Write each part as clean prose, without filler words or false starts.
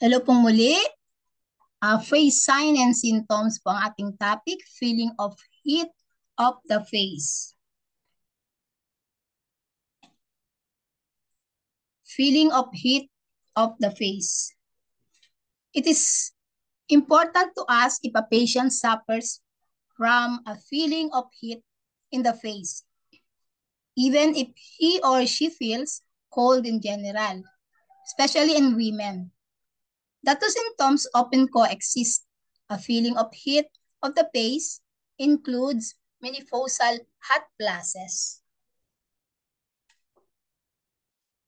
Hello pong muli. Face sign and symptoms po ang ating topic, feeling of heat of the face. Feeling of heat of the face. It is important to ask if a patient suffers from a feeling of heat in the face, even if he or she feels cold in general, especially in women. The two symptoms often coexist. A feeling of heat of the face includes menopausal hot flashes.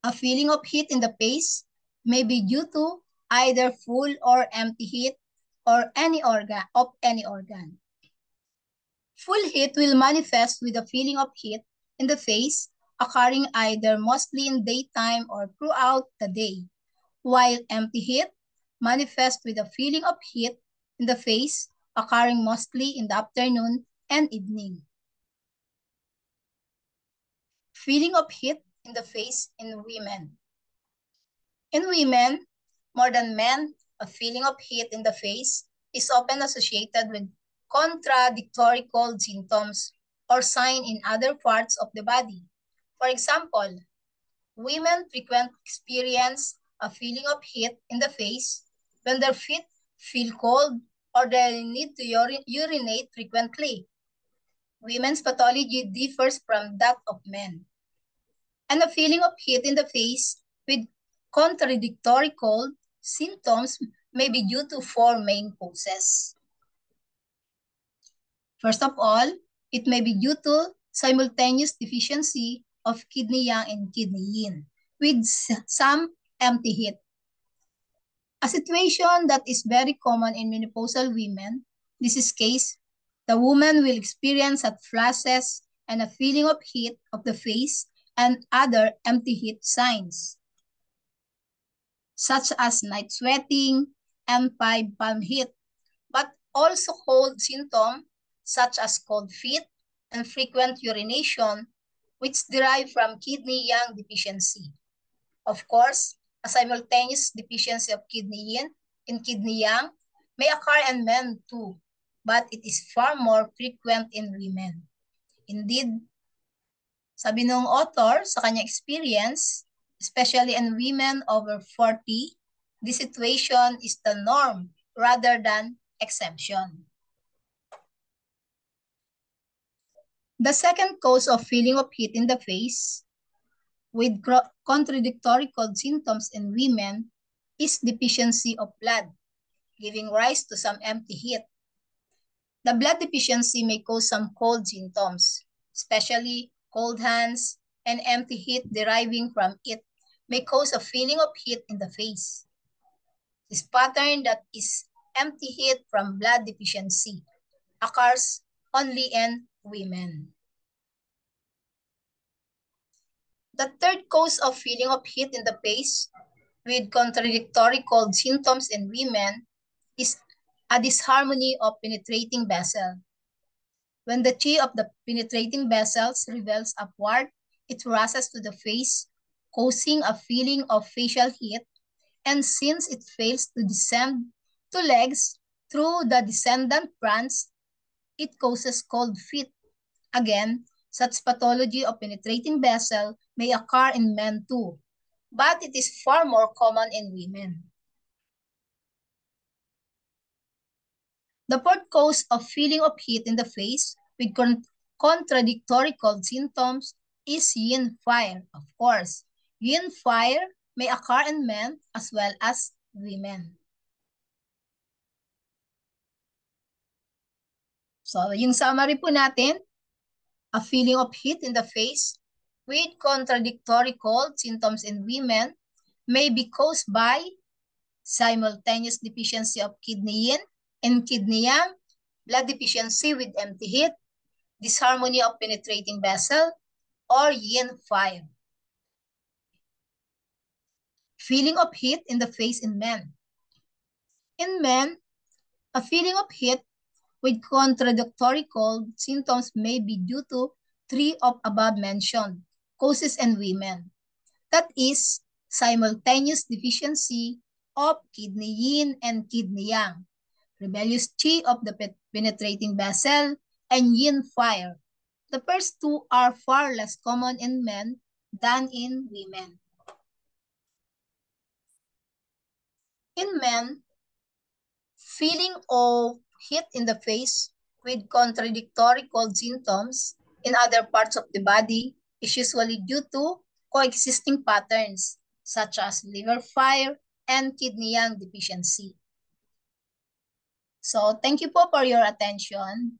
A feeling of heat in the face may be due to either full or empty heat or any organ. Full heat will manifest with a feeling of heat in the face occurring either mostly in daytime or throughout the day, while empty heat manifests with a feeling of heat in the face occurring mostly in the afternoon and evening. Feeling of heat in the face in women. In women, more than men, a feeling of heat in the face is often associated with contradictory cold symptoms or signs in other parts of the body. For example, women frequently experience a feeling of heat in the face when their feet feel cold or they need to urinate frequently. Women's pathology differs from that of men. And a feeling of heat in the face with contradictory cold symptoms may be due to four main causes. First of all, it may be due to simultaneous deficiency of kidney yang and kidney yin with some empty heat. A situation that is very common in menopausal women. This is case, the woman will experience hot flashes and a feeling of heat of the face and other empty heat signs, such as night sweating, M5 palm heat, but also cold symptoms such as cold feet and frequent urination, which derive from kidney yang deficiency. Of course, a simultaneous deficiency of kidney yin and kidney yang may occur in men too, but it is far more frequent in women. Indeed, sabi nung author sa kanyang experience, especially in women over 40, this situation is the norm rather than exception. The second cause of feeling of heat in the face with contradictory cold symptoms in women is deficiency of blood, giving rise to some empty heat. The blood deficiency may cause some cold symptoms, especially cold hands and empty heat deriving from it may cause a feeling of heat in the face. This pattern that is empty heat from blood deficiency occurs only in women. The third cause of feeling of heat in the face with contradictory cold symptoms in women is a disharmony of penetrating vessel. When the chi of the penetrating vessels reveals upward, it rushes to the face, causing a feeling of facial heat, and since it fails to descend to legs through the descendant branch, it causes cold feet. Again, such pathology of penetrating vessel may occur in men too, but it is far more common in women. The fourth cause of feeling of heat in the face with contradictory cold symptoms is yin fire, of course. Yin fire may occur in men as well as women. So, yung summary po natin, a feeling of heat in the face with contradictory cold symptoms in women may be caused by simultaneous deficiency of kidney yin and kidney yang, blood deficiency with empty heat, disharmony of penetrating vessel, or yin fire. Feeling of heat in the face in men. In men, a feeling of heat with contradictory cold symptoms may be due to three of above mentioned causes in women. That is simultaneous deficiency of kidney yin and kidney yang, rebellious qi of the penetrating vessel, and yin fire. The first two are far less common in men than in women. In men, feeling of heat in the face with contradictory cold symptoms in other parts of the body is usually due to coexisting patterns such as liver fire and kidney yang deficiency. So thank you po for your attention.